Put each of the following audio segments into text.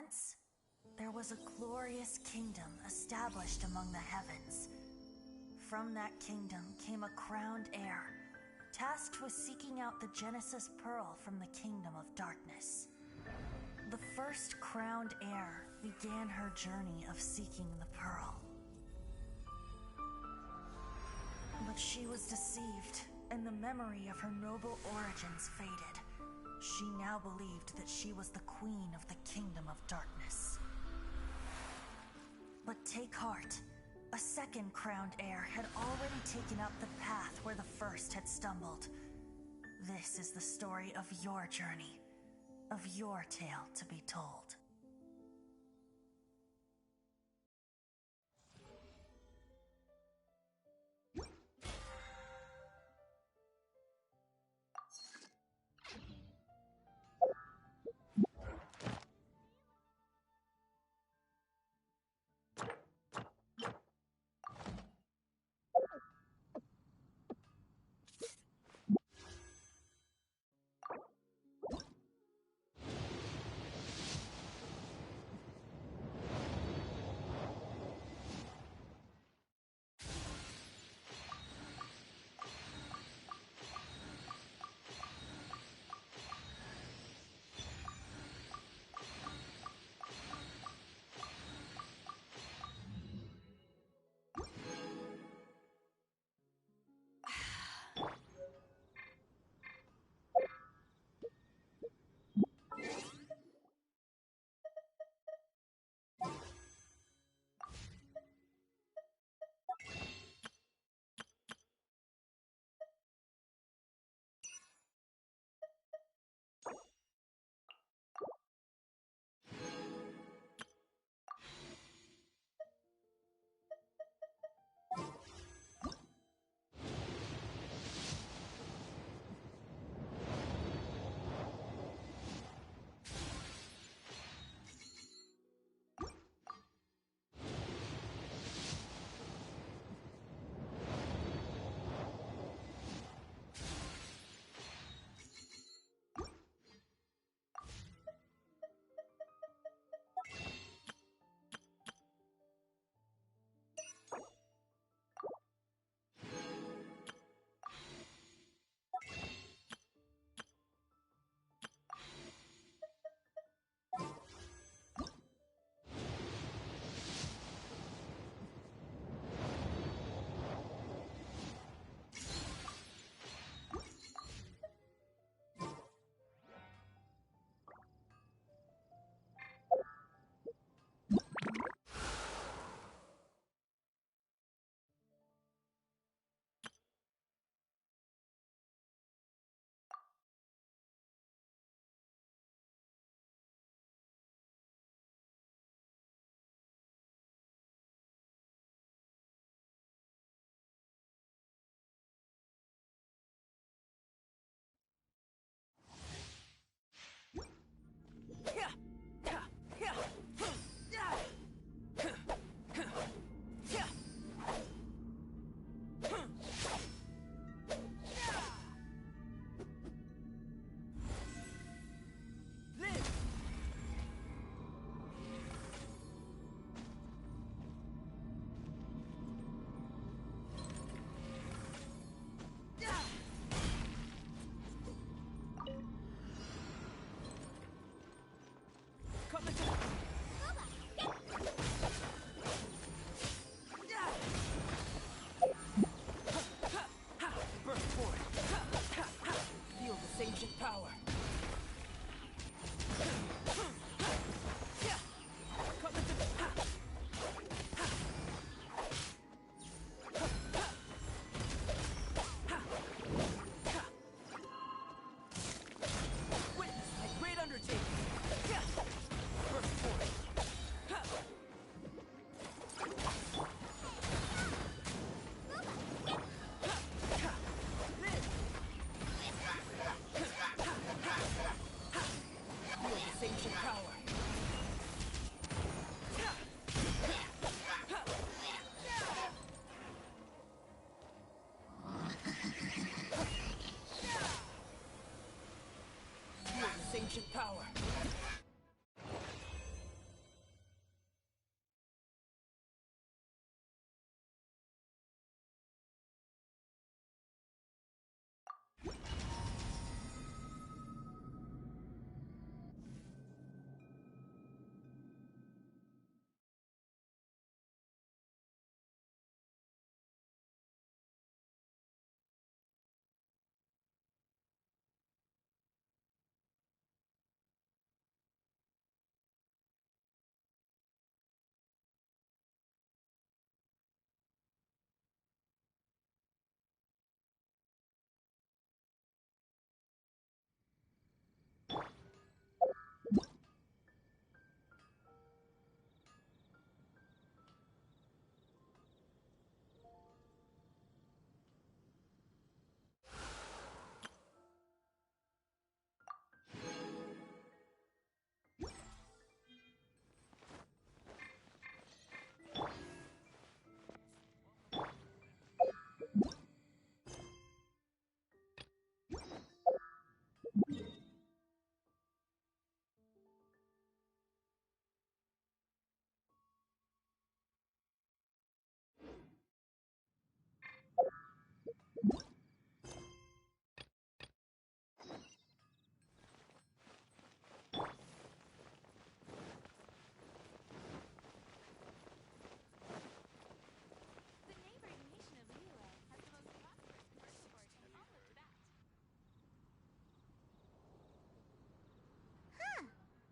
Once, there was a glorious kingdom established among the heavens. From that kingdom came a crowned heir, tasked with seeking out the Genesis Pearl from the kingdom of darkness. The first crowned heir began her journey of seeking the pearl. But she was deceived, and the memory of her noble origins faded. She now believed that she was the queen of the kingdom of darkness. But take heart. A second crowned heir had already taken up the path where the first had stumbled. This is the story of your journey, of your tale to be told.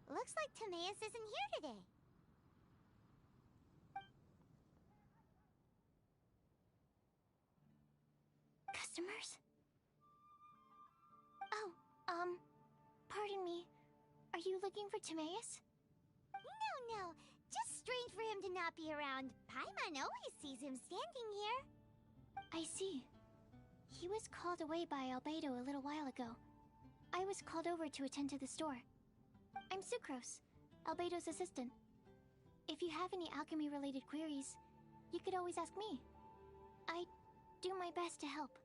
Looks like Timaeus isn't here today. Customers? Oh, pardon me. Are you looking for Timaeus? No. Just strange for him to not be around. Paimon always sees him standing here. I see. He was called away by Albedo a little while ago. I was called over to attend to the store. I'm Sucrose, Albedo's assistant. If you have any alchemy-related queries, you could always ask me. I do my best to help.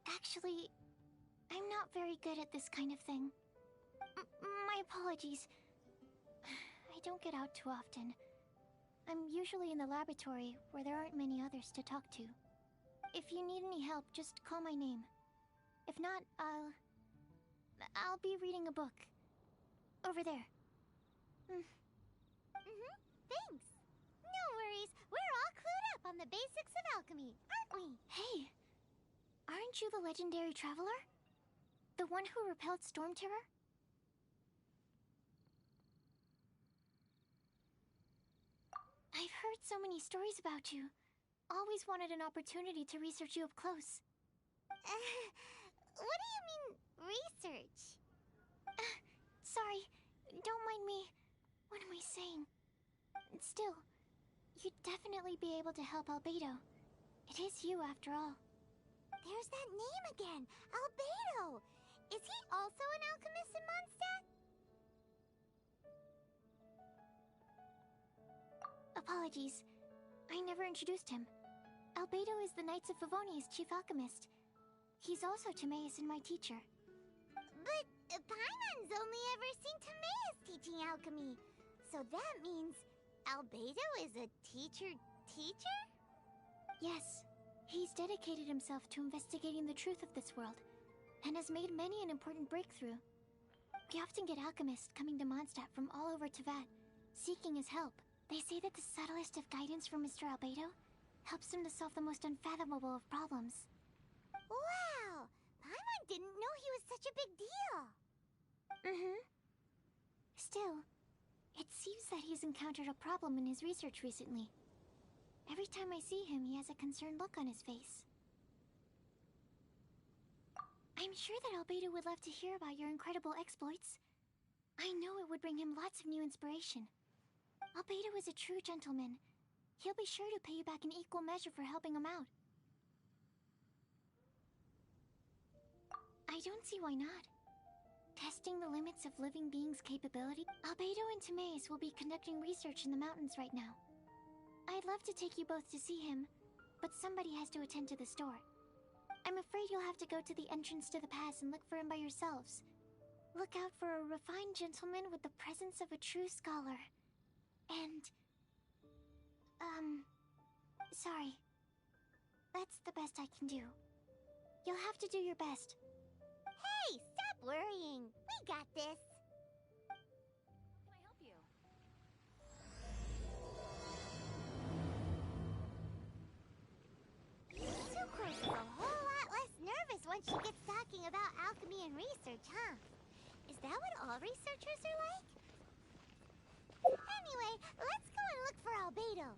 Actually, I'm not very good at this kind of thing. My apologies. I don't get out too often. I'm usually in the laboratory where there aren't many others to talk to. If you need any help, just call my name. If not, I'll be reading a book. Over there. Thanks. No worries. We're all clued up on the basics of alchemy, aren't we? Hey! Aren't you the legendary traveler? The one who repelled Storm Terror? I've heard so many stories about you. Always wanted an opportunity to research you up close. What do you mean, research? Sorry, don't mind me. What am I saying? Still, you'd definitely be able to help Albedo. It is you, after all. There's that name again! Albedo! Is he also an alchemist in Mondstadt? Apologies. I never introduced him. Albedo is the Knights of Favonia's chief alchemist. He's also Timaeus and my teacher. But Paimon's only ever seen Timaeus teaching alchemy. So that means Albedo is a teacher? Yes. He's dedicated himself to investigating the truth of this world, and has made many an important breakthrough. We often get alchemists coming to Mondstadt from all over Teyvat, seeking his help. They say that the subtlest of guidance from Mr. Albedo helps him to solve the most unfathomable of problems. Wow! Paimon didn't know he was such a big deal! Still, it seems that he's encountered a problem in his research recently. Every time I see him, he has a concerned look on his face. I'm sure that Albedo would love to hear about your incredible exploits. I know it would bring him lots of new inspiration. Albedo is a true gentleman. He'll be sure to pay you back in equal measure for helping him out. I don't see why not. Testing the limits of living beings' capability, Albedo and Timaeus will be conducting research in the mountains right now. I'd love to take you both to see him, but somebody has to attend to the store. I'm afraid you'll have to go to the entrance to the pass and look for him by yourselves. Look out for a refined gentleman with the presence of a true scholar. And... sorry. That's the best I can do. You'll have to do your best. Hey, stop worrying! We got this! Can I help you? Sucrose is a whole lot less nervous once she gets talking about alchemy and research, huh? Is that what all researchers are like? Anyway, let's go and look for Albedo.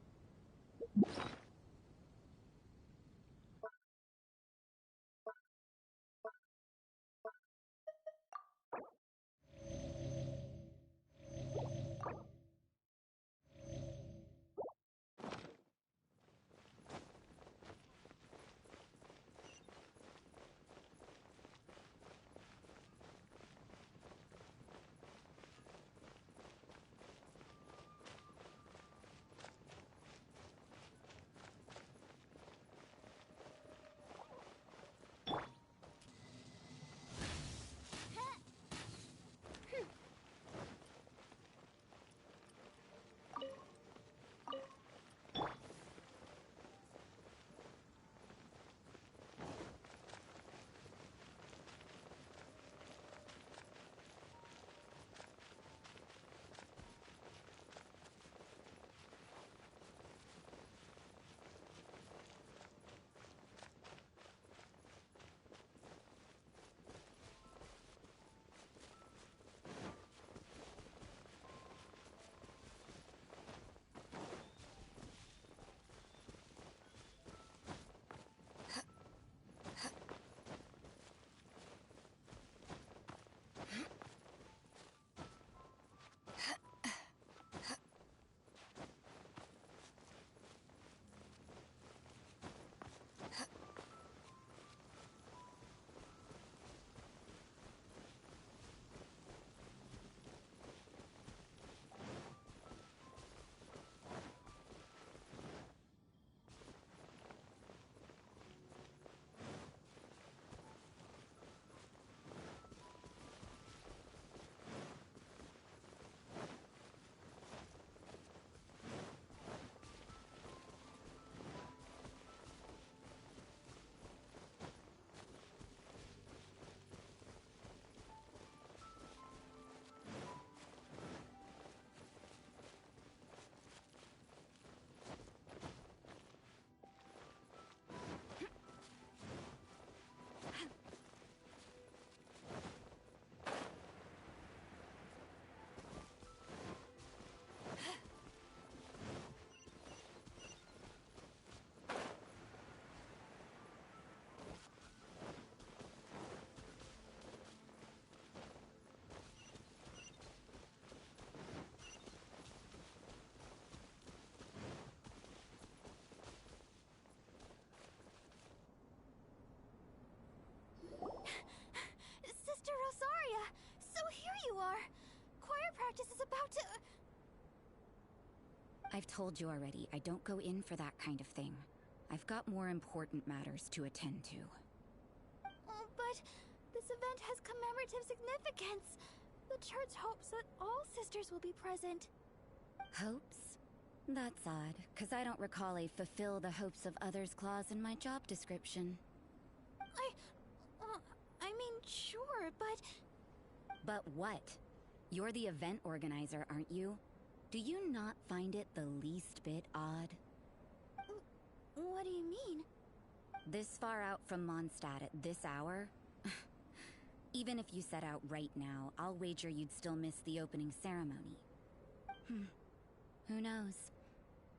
I've told you already, I don't go in for that kind of thing. I've got more important matters to attend to. But this event has commemorative significance. The church hopes that all sisters will be present. Hopes? That's odd, because I don't recall a fulfill the hopes of others clause in my job description. I mean, sure, but... But what? You're the event organizer, aren't you? Do you not find it the least bit odd? What do you mean? This far out from Mondstadt at this hour? Even if you set out right now, I'll wager you'd still miss the opening ceremony. Who knows?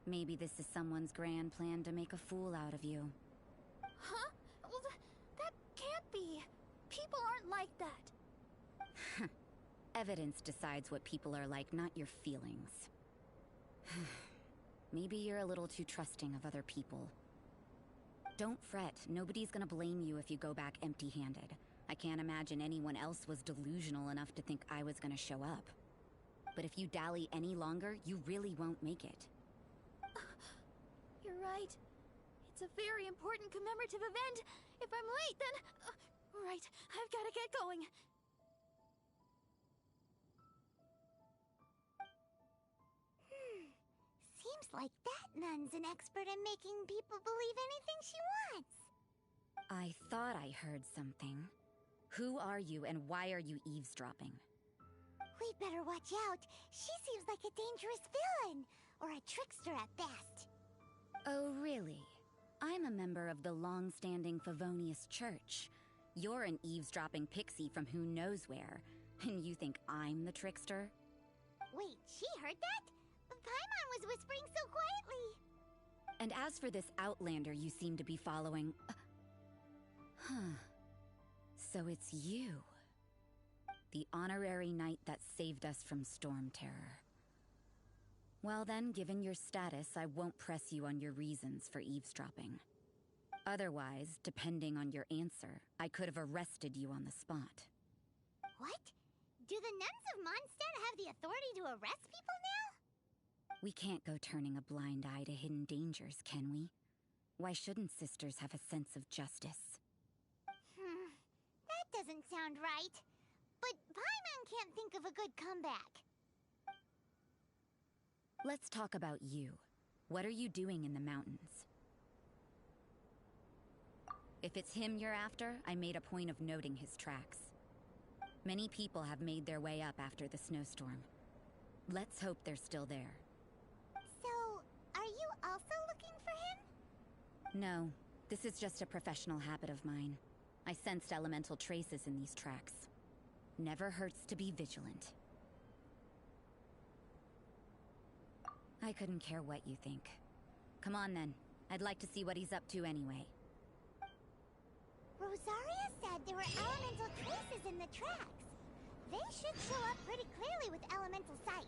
Maybe this is someone's grand plan to make a fool out of you. Huh? Well, that can't be. People aren't like that. Evidence decides what people are like, not your feelings. Maybe you're a little too trusting of other people. Don't fret, nobody's gonna blame you if you go back empty-handed. I can't imagine anyone else was delusional enough to think I was gonna show up. But if you dally any longer, you really won't make it. You're right. It's a very important commemorative event. If I'm late, then... right, I've gotta get going. Seems like that nun's an expert in making people believe anything she wants. I thought I heard something. Who are you and why are you eavesdropping? We'd better watch out. She seems like a dangerous villain, or a trickster at best. Oh, really? I'm a member of the long-standing Favonius Church. You're an eavesdropping pixie from who knows where, and you think I'm the trickster? Wait, she heard that? Paimon was whispering so quietly. And as for this outlander you seem to be following... So it's you. The honorary knight that saved us from Storm Terror. Well then, given your status, I won't press you on your reasons for eavesdropping. Otherwise, depending on your answer, I could have arrested you on the spot. What? Do the nuns of Mondstadt have the authority to arrest people now? We can't go turning a blind eye to hidden dangers, can we? Why shouldn't sisters have a sense of justice? That doesn't sound right. But Paimon can't think of a good comeback. Let's talk about you. What are you doing in the mountains? If it's him you're after, I made a point of noting his tracks. Many people have made their way up after the snowstorm. Let's hope they're still there. So, are you also looking for him? No, this is just a professional habit of mine. I sensed elemental traces in these tracks. Never hurts to be vigilant. I couldn't care what you think. Come on then. I'd like to see what he's up to anyway. Rosaria said there were elemental traces in the tracks. They should show up pretty clearly with elemental sight.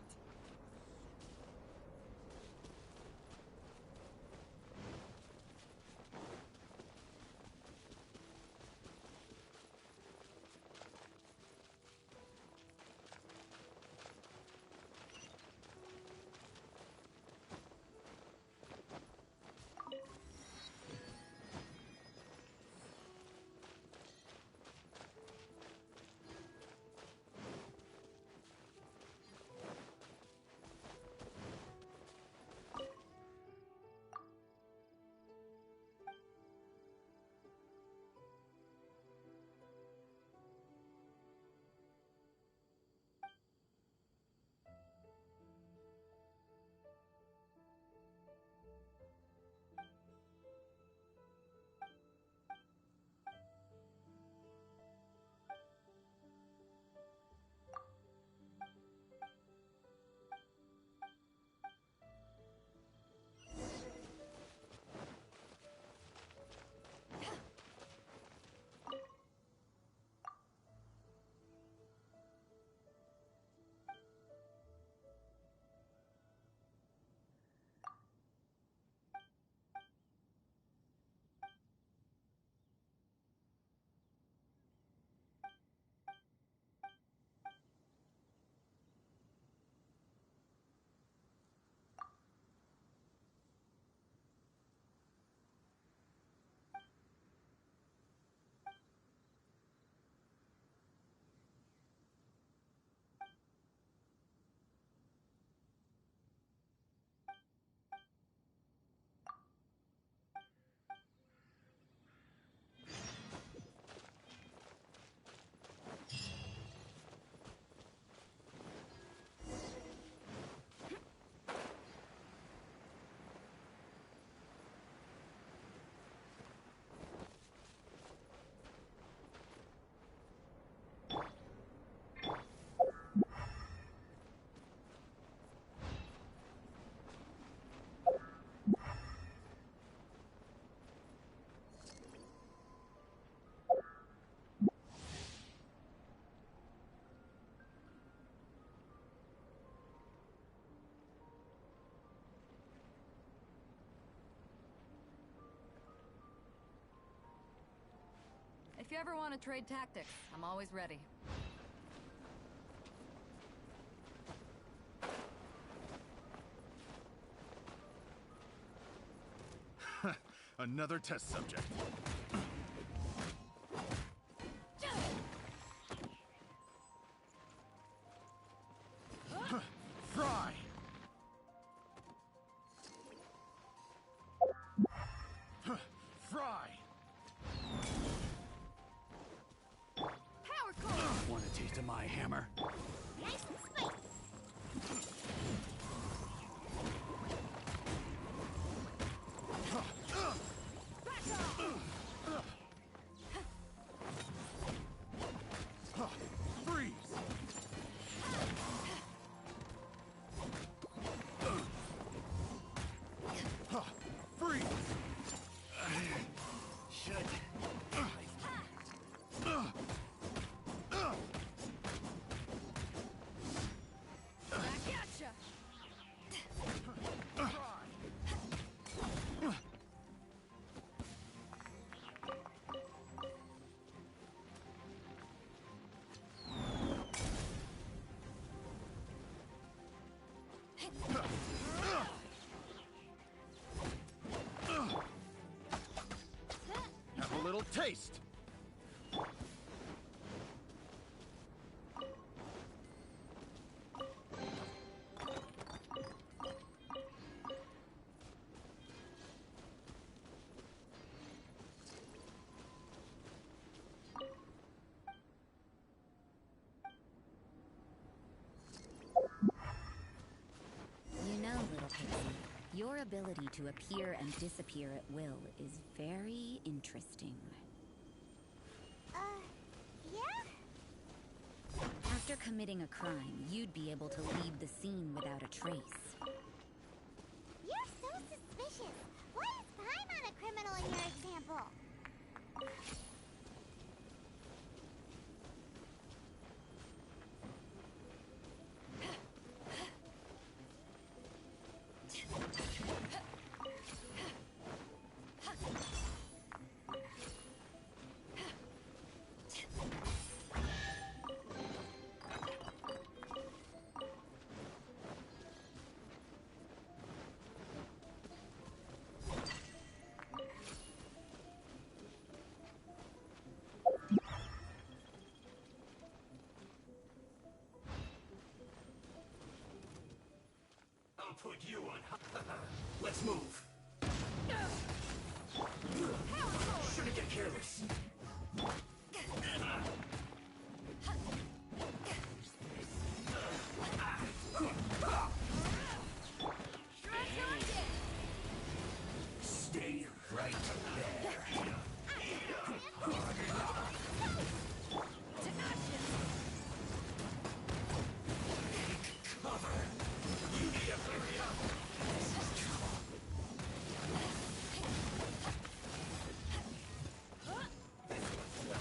If you ever want to trade tactics, I'm always ready. Another test subject. Fry! Fry! Power core! Want a taste of my hammer? Nice and spicy. Freeze! Freeze! Should. Back at ya! Have a little taste! You know, little pixie, your ability to appear and disappear at will is very interesting. Yeah? After committing a crime, you'd be able to leave the scene without a trace. You're so suspicious. Why is Paimon a criminal in your example? I'll put you on. Let's move. Shouldn't get careless. Stay right there. Cover. You need to hurry up. This is trouble. This one's well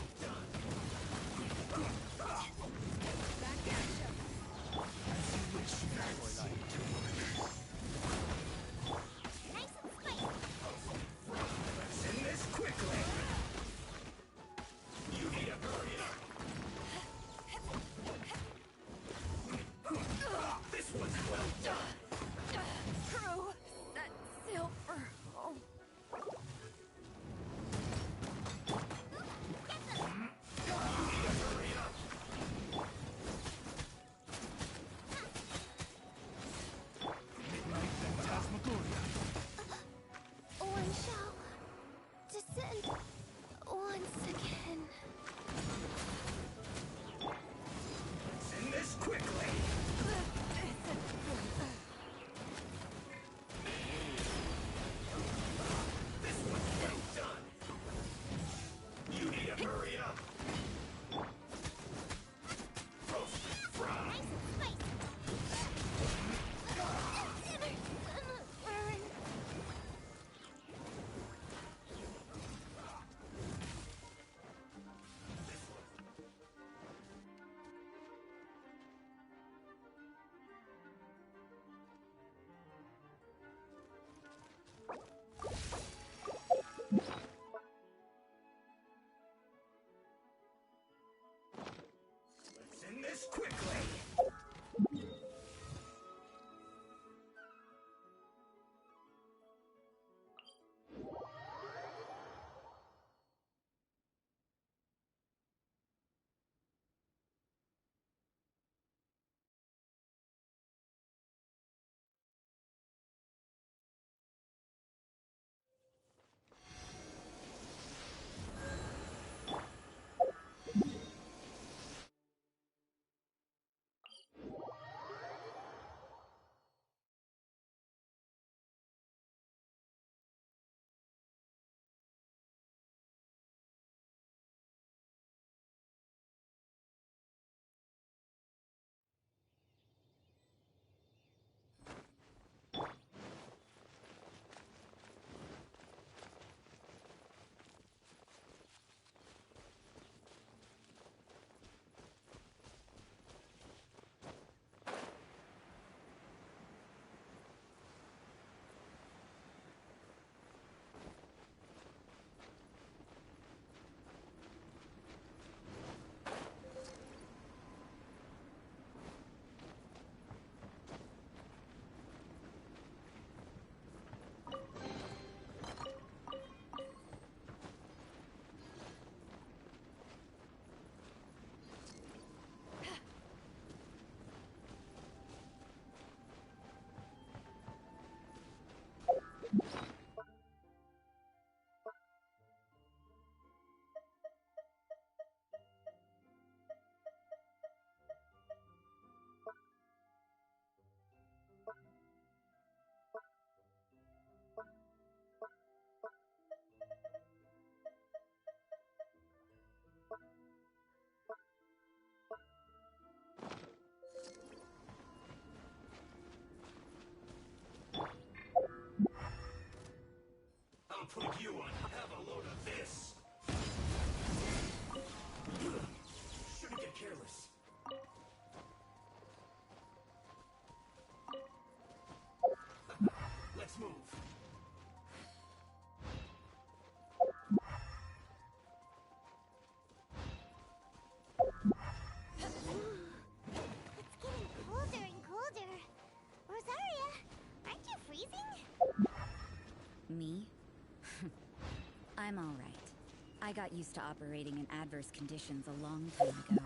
I got used to operating in adverse conditions a long time ago.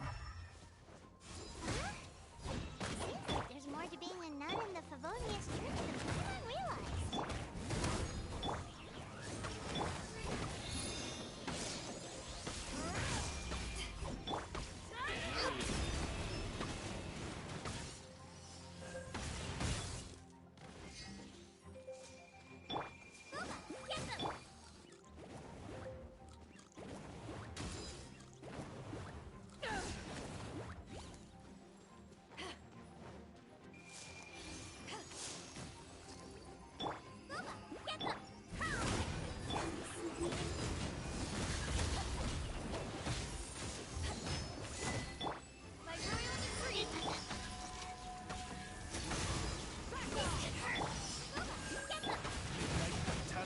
Seems like there's more to being a nun in the Favonius Church than anyone realized.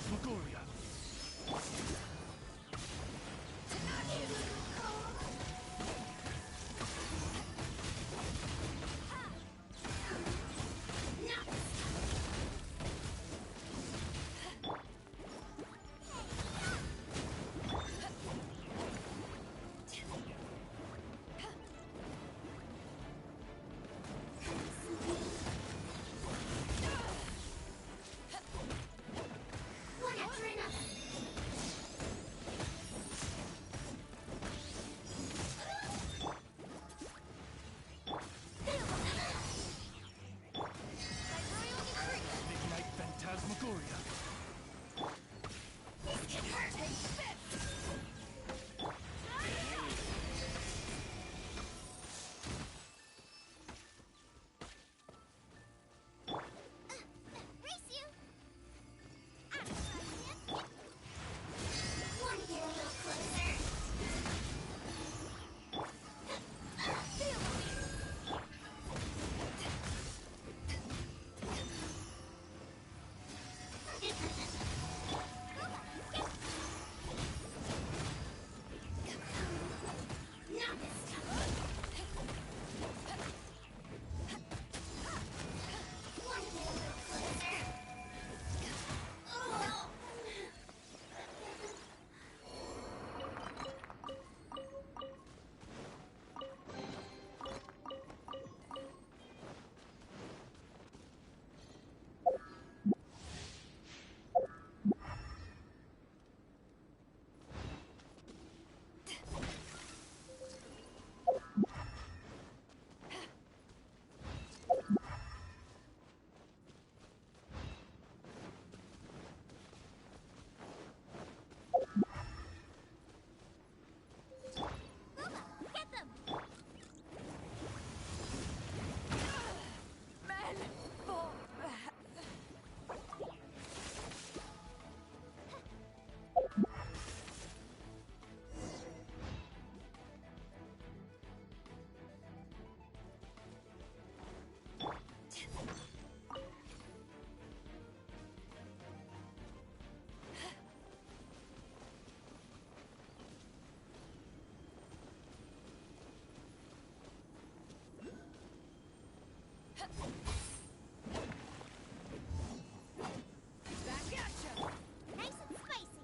Phantasmagoria. Midnight Phantasmagoria. Race you! Want to get a little closer? Not this time. Want to get a little closer? Oh. Get them! Men! Fall back! Back at ya! Nice and spicy.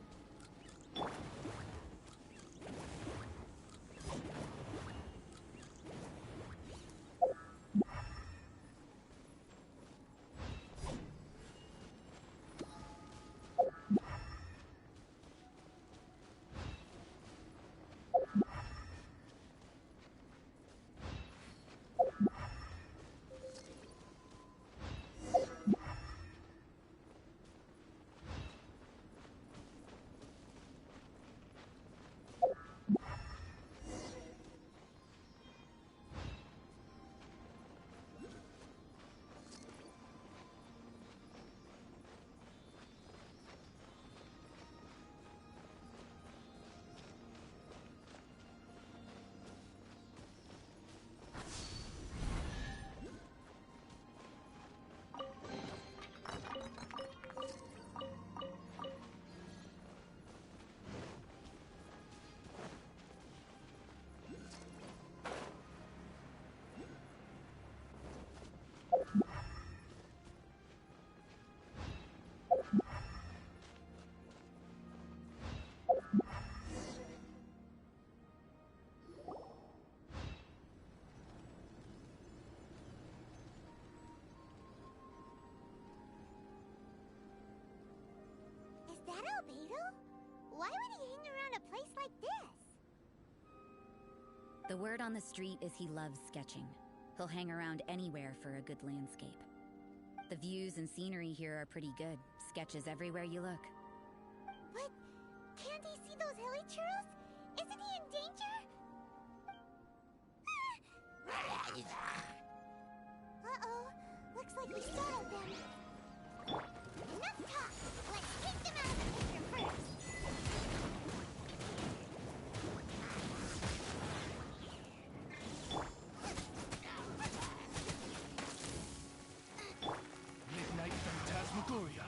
Why would he hang around a place like this? The word on the street is he loves sketching. He'll hang around anywhere for a good landscape. The views and scenery here are pretty good. Sketches everywhere you look. But can't he see those hilly churls? Isn't he in danger? Uh-oh. Looks like we startled them. Enough talk! Let's take them out of the picture first! Midnight Phantasmagoria.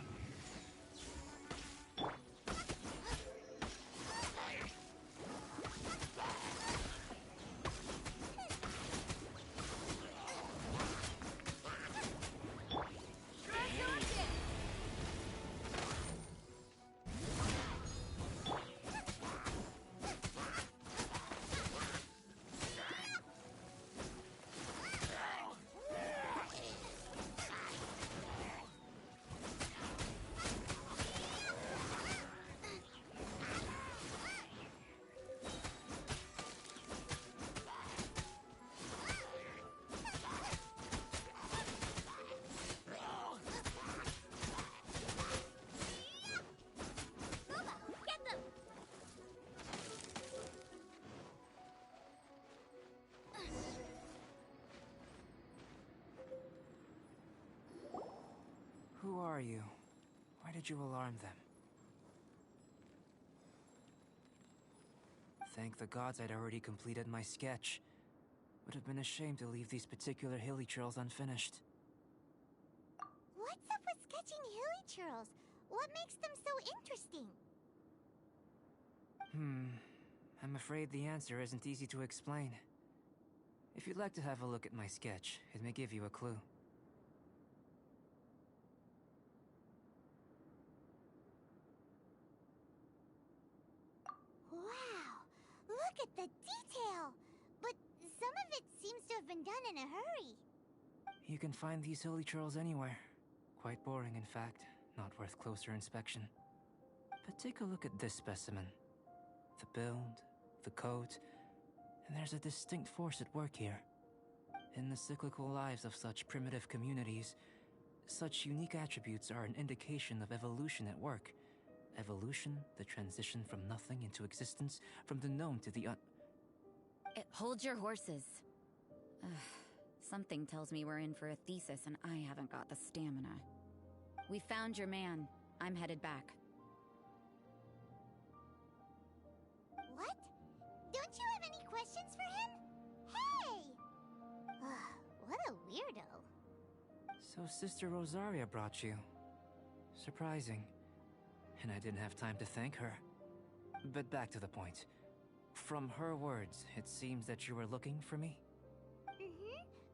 Who are you? Why did you alarm them? Thank the gods I'd already completed my sketch. Would have been a shame to leave these particular hilly churls unfinished. What's up with sketching hilly churls? What makes them so interesting? I'm afraid the answer isn't easy to explain. If you'd like to have a look at my sketch, it may give you a clue. Wow! Look at the detail! But some of it seems to have been done in a hurry. You can find these hilly churls anywhere. Quite boring, in fact. Not worth closer inspection. But take a look at this specimen. The build, the coat, and there's a distinct force at work here. In the cyclical lives of such primitive communities, such unique attributes are an indication of evolution at work. Evolution, the transition from nothing into existence, from the known to the Hold your horses. Ugh, something tells me we're in for a thesis and I haven't got the stamina. We found your man. I'm headed back. What? Don't you have any questions for him? Hey! What a weirdo. So Sister Rosaria brought you. Surprising. And I didn't have time to thank her. But back to the point. From her words, it seems that you were looking for me? We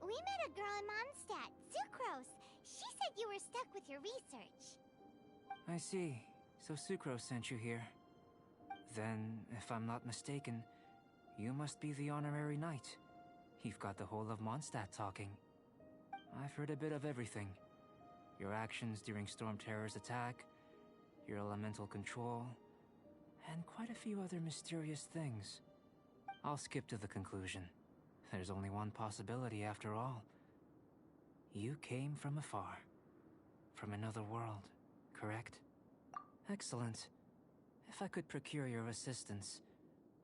met a girl in Mondstadt, Sucrose. She said you were stuck with your research. I see. So Sucrose sent you here. Then, if I'm not mistaken, you must be the honorary knight. You've got the whole of Mondstadt talking. I've heard a bit of everything. Your actions during Storm Terror's attack, your elemental control, and quite a few other mysterious things. I'll skip to the conclusion. There's only one possibility after all. You came from afar. From another world, correct? Excellent. If I could procure your assistance,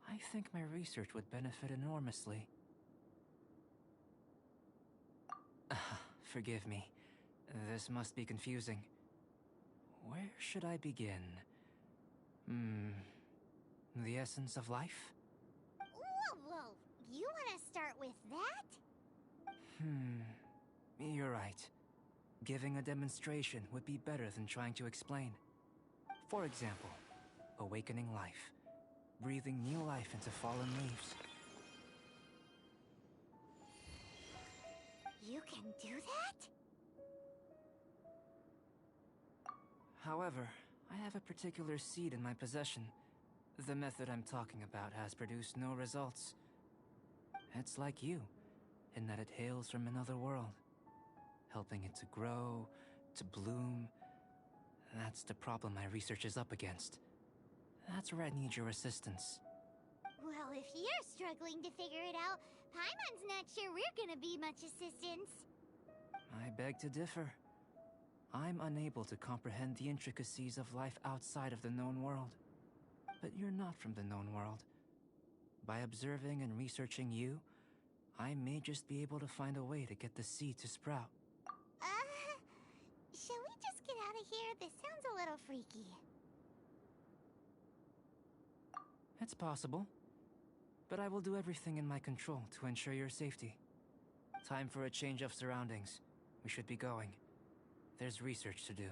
I think my research would benefit enormously. Forgive me. This must be confusing. Where should I begin? The essence of life? Whoa! You want to start with that? You're right. Giving a demonstration would be better than trying to explain. For example, awakening life. Breathing new life into fallen leaves. You can do that? However, I have a particular seed in my possession. The method I'm talking about has produced no results. It's like you, in that it hails from another world. Helping it to grow, to bloom. That's the problem my research is up against. That's where I need your assistance. Well, if you're struggling to figure it out, Paimon's not sure we're gonna be much assistance. I beg to differ. I'm unable to comprehend the intricacies of life outside of the known world. But you're not from the known world. By observing and researching you, I may just be able to find a way to get the seed to sprout. Shall we just get out of here? This sounds a little freaky. It's possible. But I will do everything in my control to ensure your safety. Time for a change of surroundings. We should be going. There's research to do.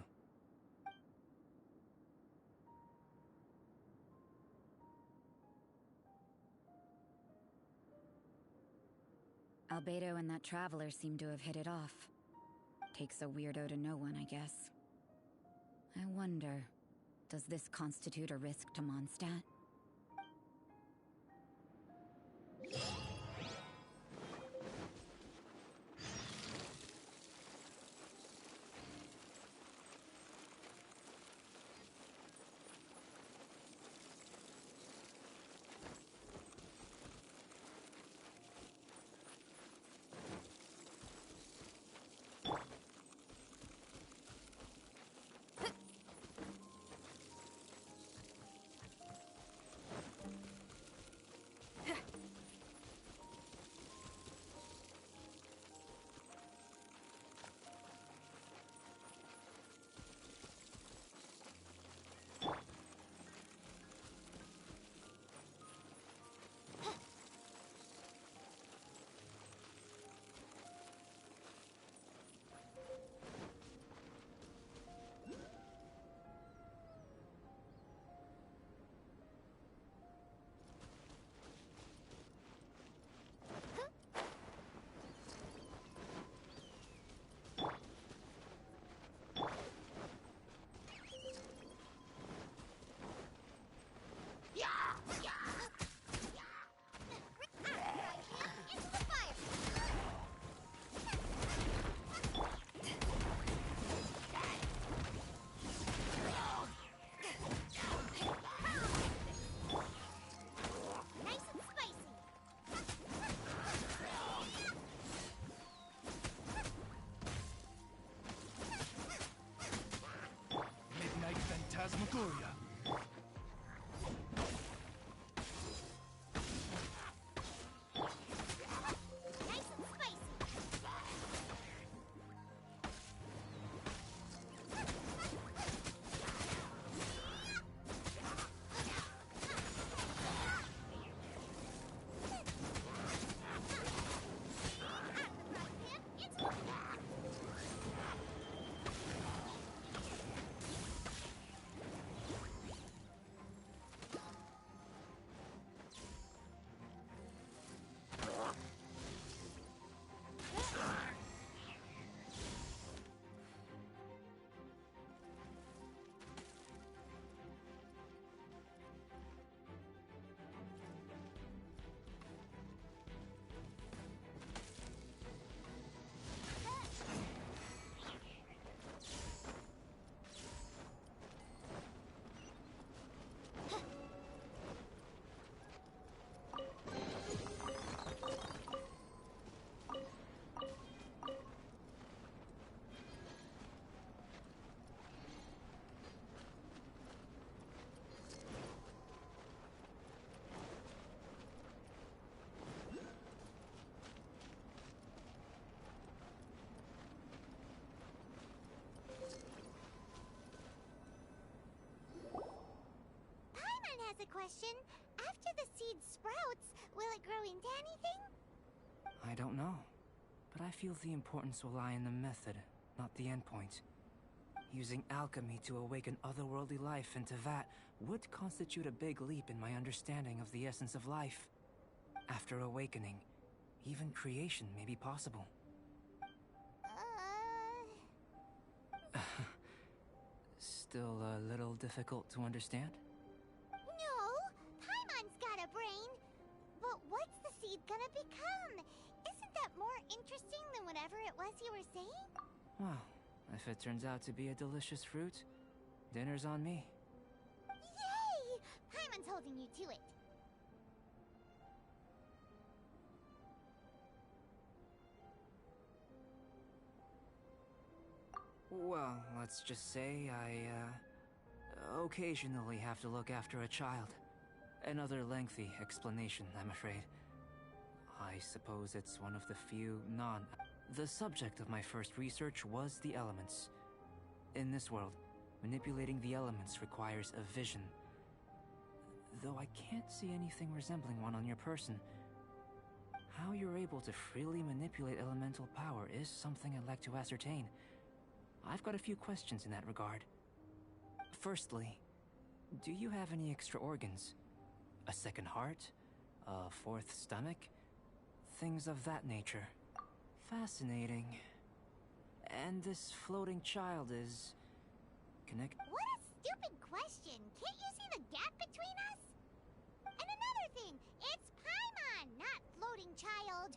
Albedo and that traveler seem to have hit it off. Takes a weirdo to know one, I guess. I wonder, does this constitute a risk to Mondstadt? Phantasmagoria. Has a question. After the seed sprouts, will it grow into anything? I don't know. But I feel the importance will lie in the method, not the endpoint. Using alchemy to awaken otherworldly life into that would constitute a big leap in my understanding of the essence of life. After awakening, even creation may be possible. Still a little difficult to understand? No! Paimon's got a brain! But what's the seed gonna become? Isn't that more interesting than whatever it was you were saying? Well, if it turns out to be a delicious fruit, dinner's on me. Yay! holding you to it. Well, let's just say I, occasionally have to look after a child. Another lengthy explanation, I'm afraid. I suppose it's one of the few The subject of my first research was the elements. In this world, manipulating the elements requires a vision. Though I can't see anything resembling one on your person. How you're able to freely manipulate elemental power is something I'd like to ascertain. I've got a few questions in that regard. Firstly, do you have any extra organs? A second heart? A fourth stomach? Things of that nature. Fascinating. And this floating child is... What a stupid question! Can't you see the gap between us? And another thing, it's Paimon, not floating child.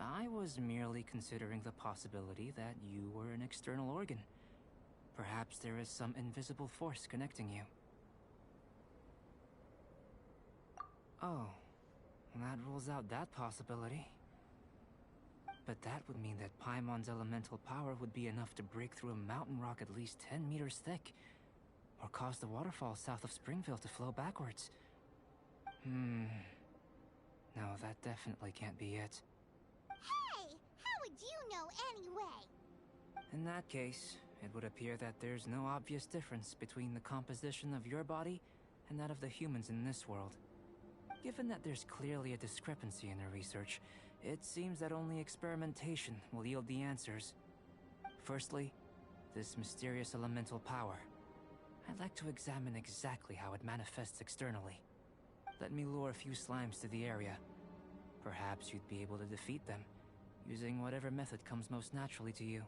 I was merely considering the possibility that you were an external organ. Perhaps there is some invisible force connecting you. Oh, that rules out that possibility. But that would mean that Paimon's elemental power would be enough to break through a mountain rock at least 10 meters thick, or cause the waterfall south of Springfield to flow backwards. No, that definitely can't be it. Hey! How would you know anyway? In that case, it would appear that there's no obvious difference between the composition of your body and that of the humans in this world. Given that there's clearly a discrepancy in the research, it seems that only experimentation will yield the answers. Firstly, this mysterious elemental power. I'd like to examine exactly how it manifests externally. Let me lure a few slimes to the area. Perhaps you'd be able to defeat them, using whatever method comes most naturally to you.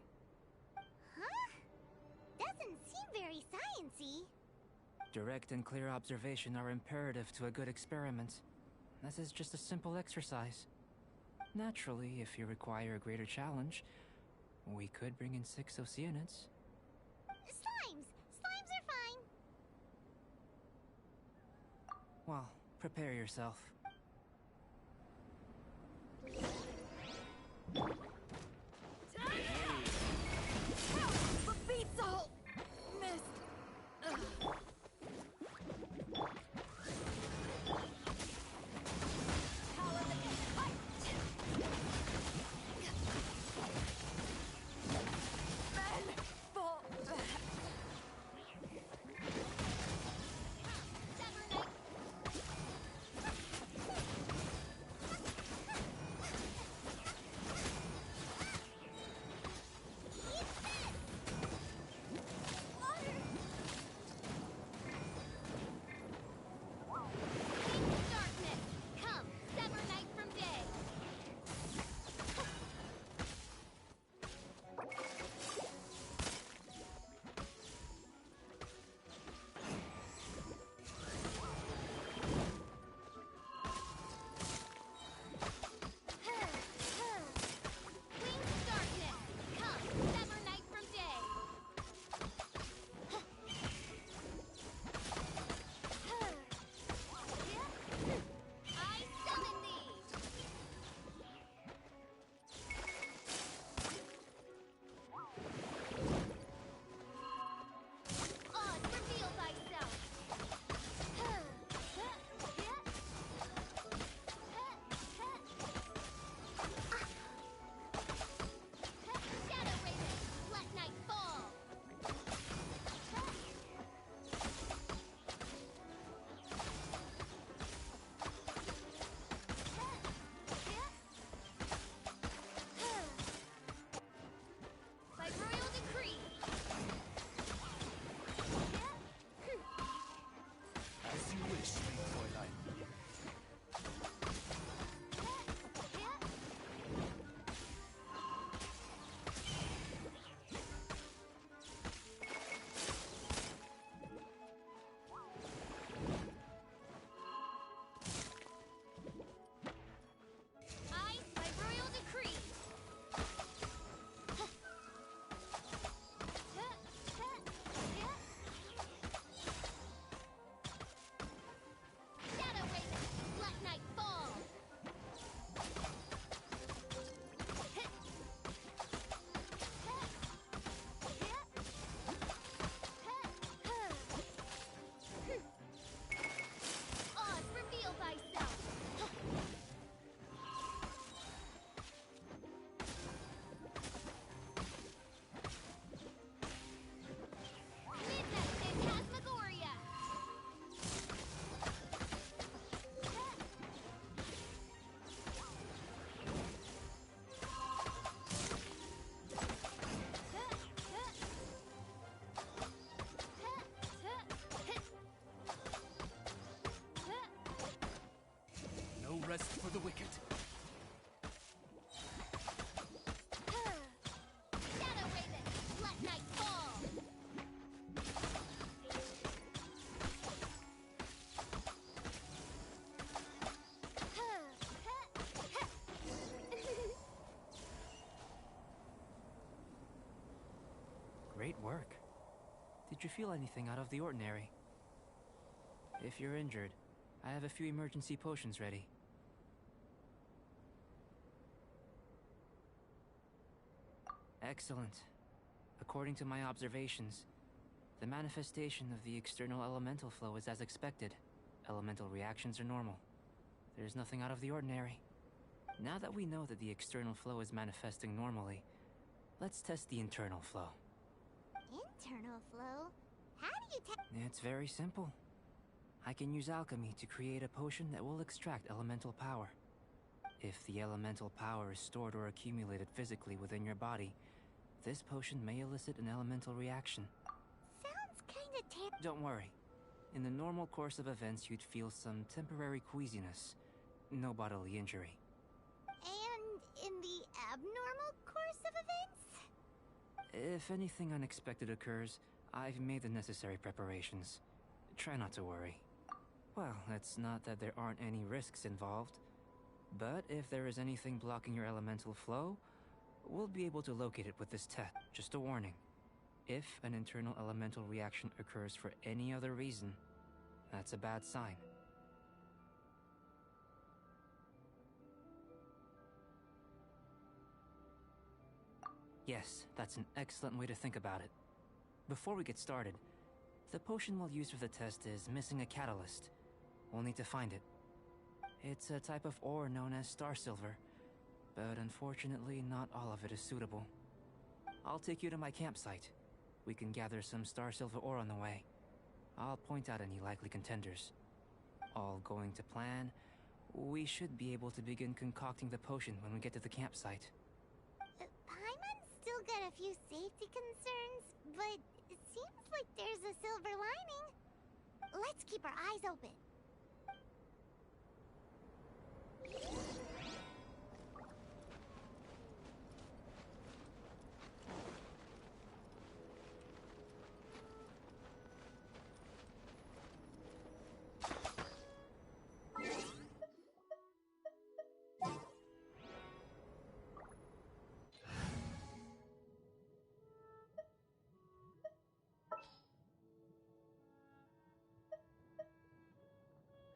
Huh? Doesn't seem very sciencey. Direct and clear observation are imperative to a good experiment. This is just a simple exercise. Naturally, if you require a greater challenge, we could bring in 6 Oceanids. Slimes! Slimes are fine! Well, prepare yourself. The beats all missed. Great work. Did you feel anything out of the ordinary? If you're injured, I have a few emergency potions ready. Excellent. According to my observations, the manifestation of the external elemental flow is as expected. Elemental reactions are normal. There's nothing out of the ordinary. Now that we know that the external flow is manifesting normally, let's test the internal flow. Internal flow? How do you test? It's very simple. I can use alchemy to create a potion that will extract elemental power. If the elemental power is stored or accumulated physically within your body, this potion may elicit an elemental reaction. Sounds kinda Don't worry. In the normal course of events, you'd feel some temporary queasiness. No bodily injury. And in the abnormal course of events? If anything unexpected occurs, I've made the necessary preparations. Try not to worry. Well, it's not that there aren't any risks involved. But if there is anything blocking your elemental flow, we'll be able to locate it with this test. Just a warning. If an internal elemental reaction occurs for any other reason, that's a bad sign. Yes, that's an excellent way to think about it. Before we get started, the potion we'll use for the test is missing a catalyst. We'll need to find it. It's a type of ore known as star silver, but unfortunately not all of it is suitable. I'll take you to my campsite. We can gather some star silver ore on the way. I'll point out any likely contenders. All going to plan, we should be able to begin concocting the potion when we get to the campsite. Paimon's still got a few safety concerns, but it seems like there's a silver lining. Let's keep our eyes open.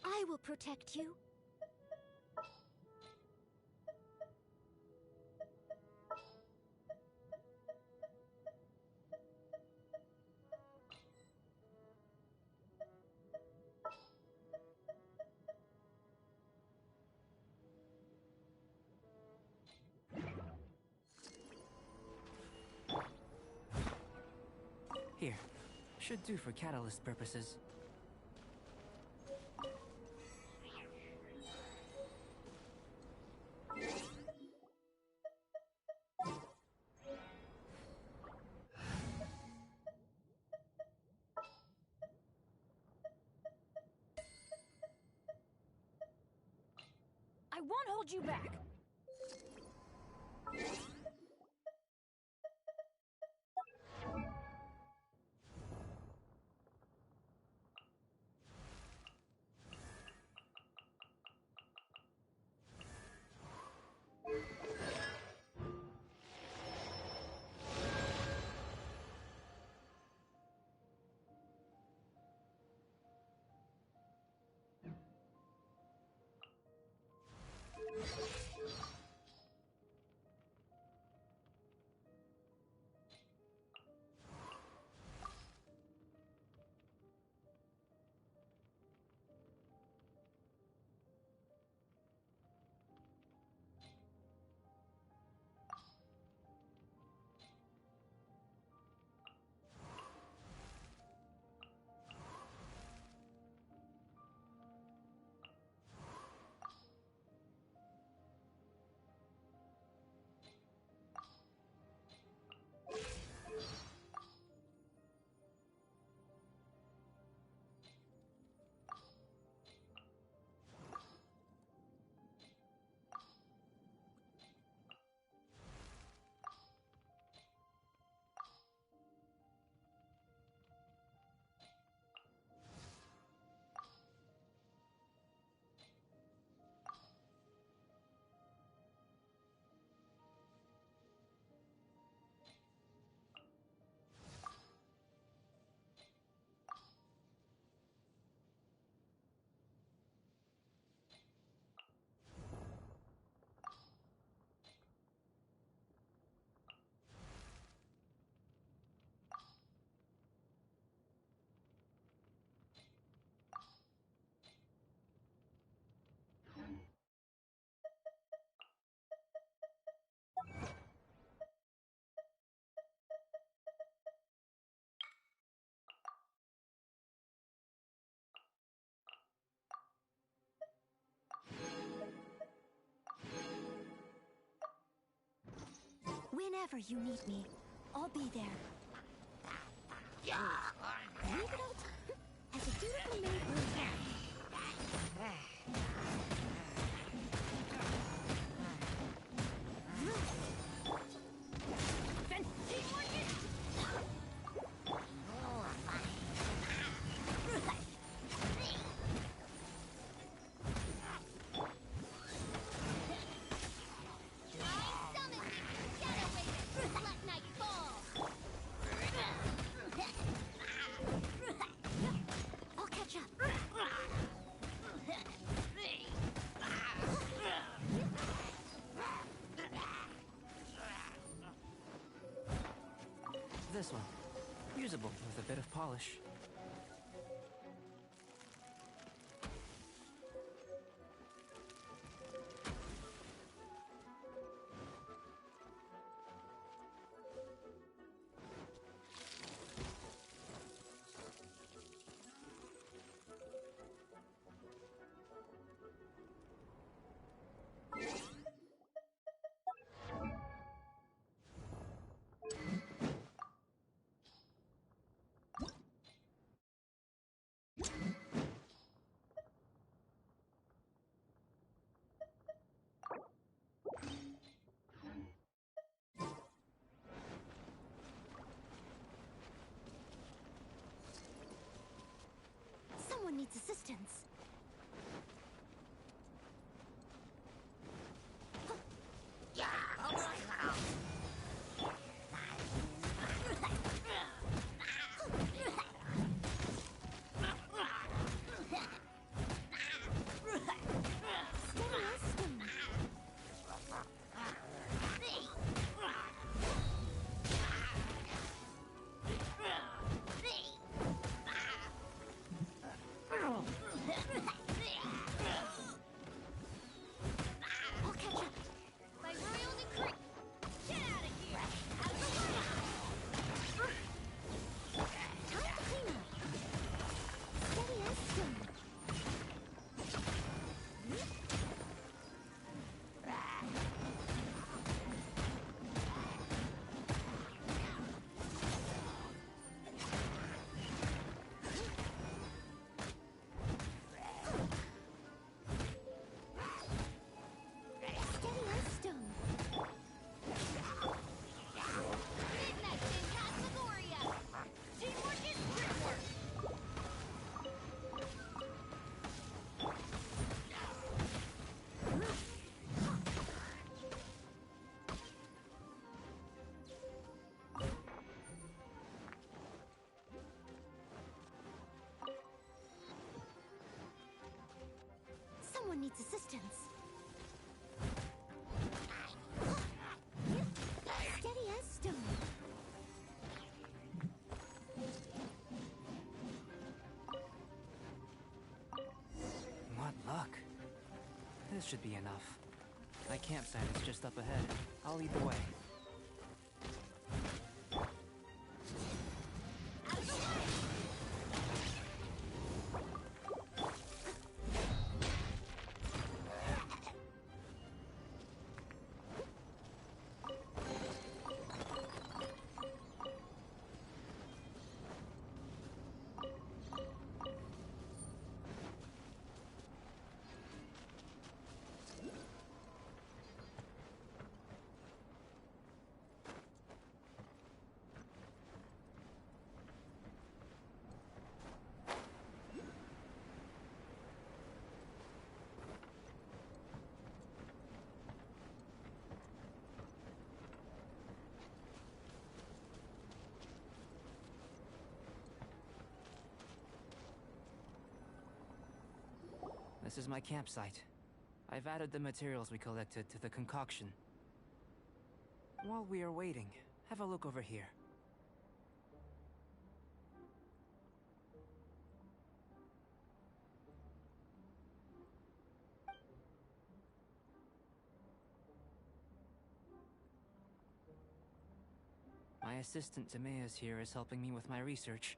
I will protect you. Here. Should do for catalyst purposes. I won't hold you back! Whenever you need me, I'll be there. Leave it all as a dutiful maid will. This one. Usable with a bit of polish. Someone needs assistance. Someone needs assistance. Steady as stone. What luck. This should be enough. My campsite is just up ahead. I'll lead the way. This is my campsite. I've added the materials we collected to the concoction. While we are waiting, have a look over here. My assistant Timaeus here is helping me with my research.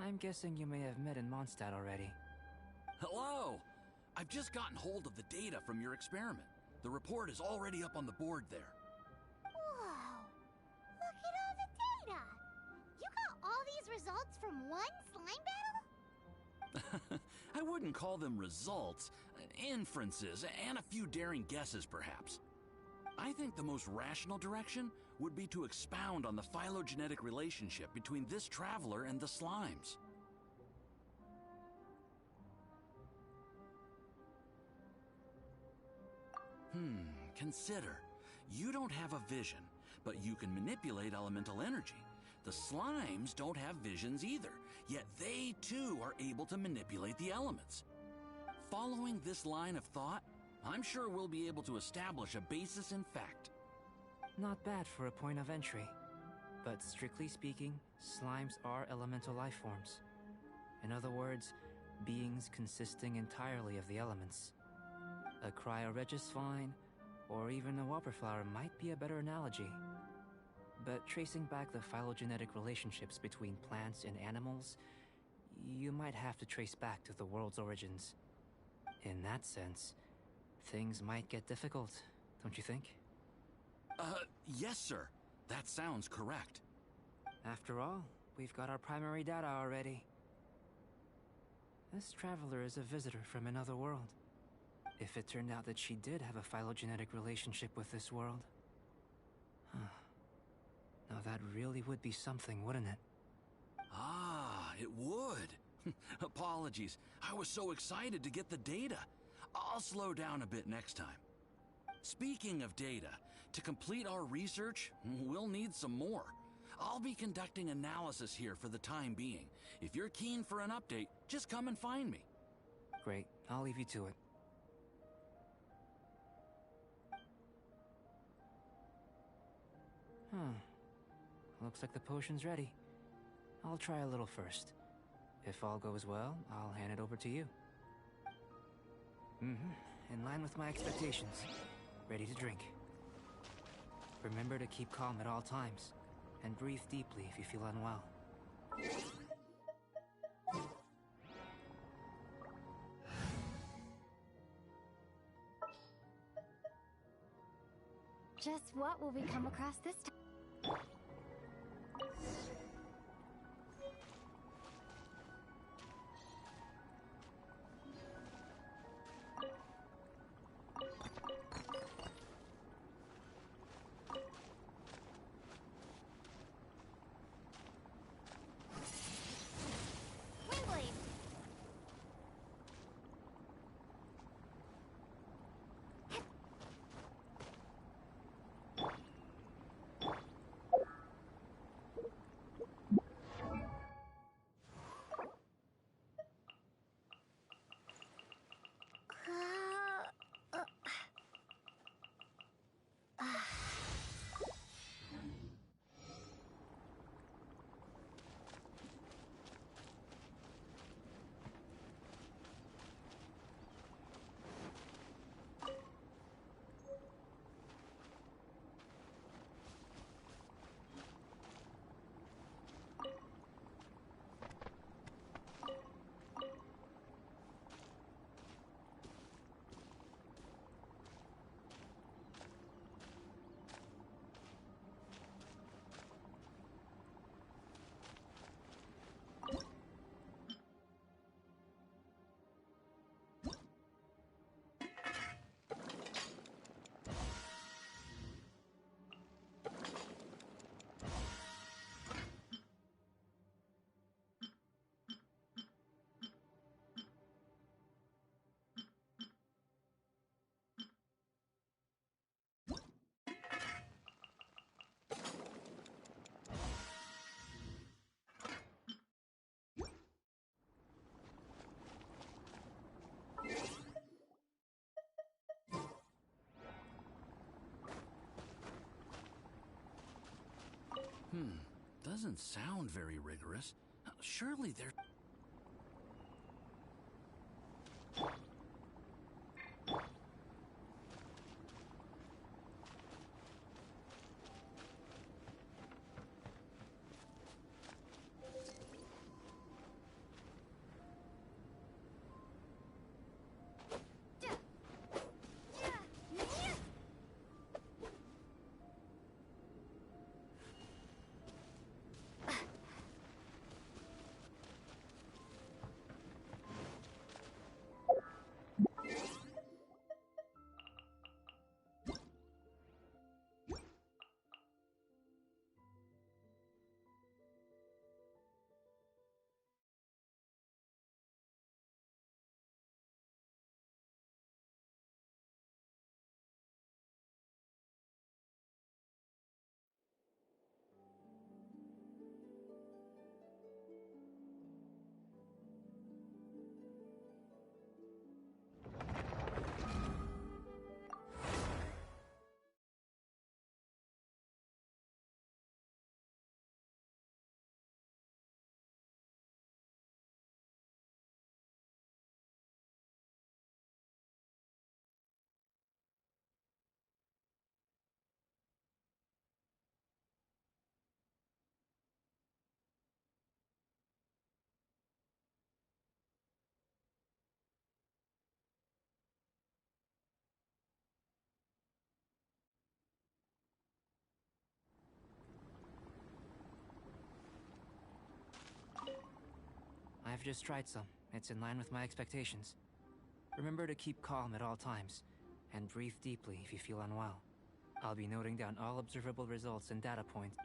I'm guessing you may have met in Mondstadt already. Hello! I've just gotten hold of the data from your experiment. The report is already up on the board there. Whoa, results from one slime battle? I wouldn't call them results, inferences, and a few daring guesses, perhaps. I think the most rational direction would be to expound on the phylogenetic relationship between this traveler and the slimes. Consider. You don't have a vision, but you can manipulate elemental energy. The slimes don't have visions either, yet they too are able to manipulate the elements. Following this line of thought, I'm sure we'll be able to establish a basis in fact. Not bad for a point of entry. But strictly speaking, slimes are elemental life forms. In other words, beings consisting entirely of the elements. A cryoregis vine, or even a whopperflower might be a better analogy. But tracing back the phylogenetic relationships between plants and animals, you might have to trace back to the world's origins. In that sense, things might get difficult, don't you think? Yes, sir. That sounds correct. After all, we've got our primary data already. This traveler is a visitor from another world. If it turned out that she did have a phylogenetic relationship with this world... Now that really would be something, wouldn't it? Ah, it would. Apologies. I was so excited to get the data. I'll slow down a bit next time. Speaking of data, to complete our research, we'll need some more. I'll be conducting analysis here for the time being. If you're keen for an update, just come and find me. Great. I'll leave you to it. Looks like the potion's ready. I'll try a little first. If all goes well, I'll hand it over to you. In line with my expectations. Ready to drink. Remember to keep calm at all times, and breathe deeply if you feel unwell. Just what will we come across this time? Doesn't sound very rigorous. Surely they're... I've just tried some. It's in line with my expectations. Remember to keep calm at all times, and breathe deeply if you feel unwell. I'll be noting down all observable results and data points.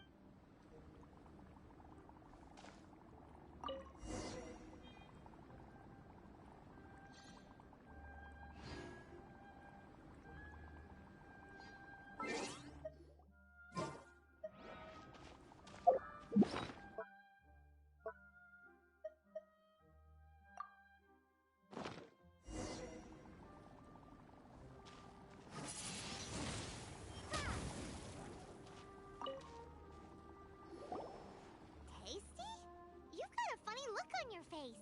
Tasty? You've got a funny look on your face.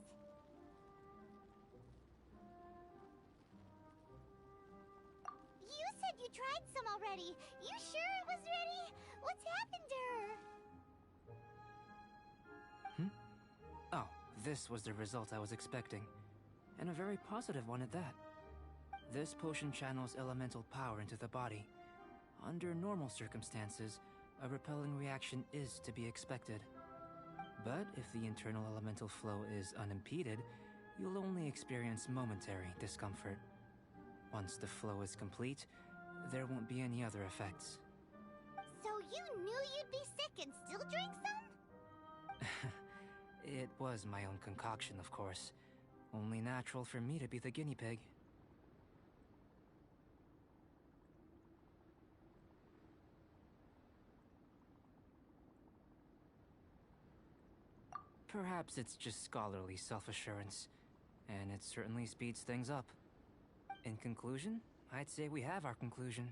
You said you tried some already. You sure it was ready? What's happened to her? Oh, this was the result I was expecting. And a very positive one at that. This potion channels elemental power into the body. Under normal circumstances, a repelling reaction is to be expected. But if the internal elemental flow is unimpeded, you'll only experience momentary discomfort. Once the flow is complete, there won't be any other effects. So you knew you'd be sick and still drink some? It was my own concoction, of course. Only natural for me to be the guinea pig. Perhaps it's just scholarly self-assurance, and it certainly speeds things up. In conclusion, I'd say we have our conclusion.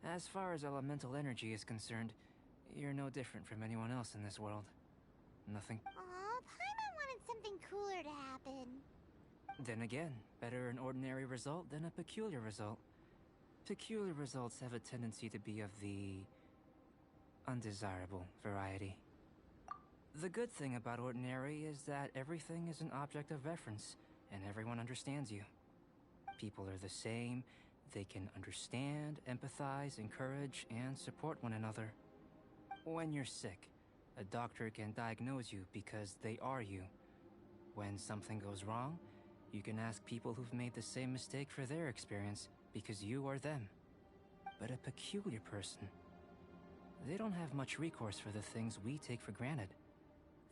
As far as elemental energy is concerned, you're no different from anyone else in this world. Nothing. Aw, Paimon wanted something cooler to happen. Then again, better an ordinary result than a peculiar result. Peculiar results have a tendency to be of the undesirable variety. The good thing about ordinary is that everything is an object of reference, and everyone understands you. People are the same, they can understand, empathize, encourage, and support one another. When you're sick, a doctor can diagnose you because they are you. When something goes wrong, you can ask people who've made the same mistake for their experience because you are them. But a peculiar person, they don't have much recourse for the things we take for granted.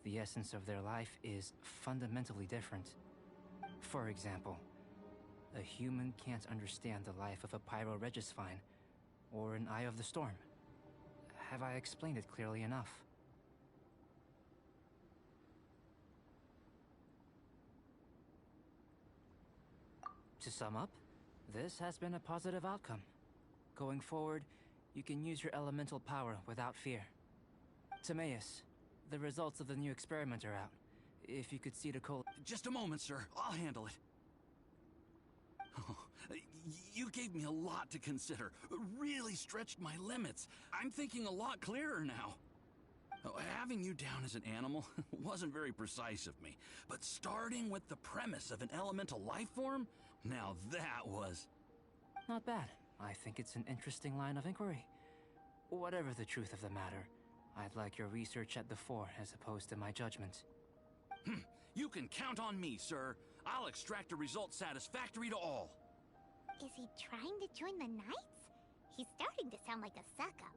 The essence of their life is fundamentally different. For example, a human can't understand the life of a Pyro-Regisvine or an Eye of the Storm. Have I explained it clearly enough? To sum up, this has been a positive outcome. Going forward, you can use your elemental power without fear. Timaeus, the results of the new experiment are out. If you could see the Just a moment, sir. I'll handle it. Oh, you gave me a lot to consider. Really stretched my limits. I'm thinking a lot clearer now. Oh, having you down as an animal wasn't very precise of me, but starting with the premise of an elemental life form, now that was... Not bad. I think it's an interesting line of inquiry. Whatever the truth of the matter, I'd like your research at the fore as opposed to my judgment. You can count on me, sir. I'll extract a result satisfactory to all. Is he trying to join the Knights? He's starting to sound like a suck-up.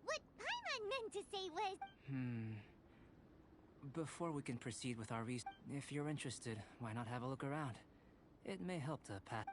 What Paimon meant to say was... Before we can proceed with our if you're interested, why not have a look around? It may help to pat.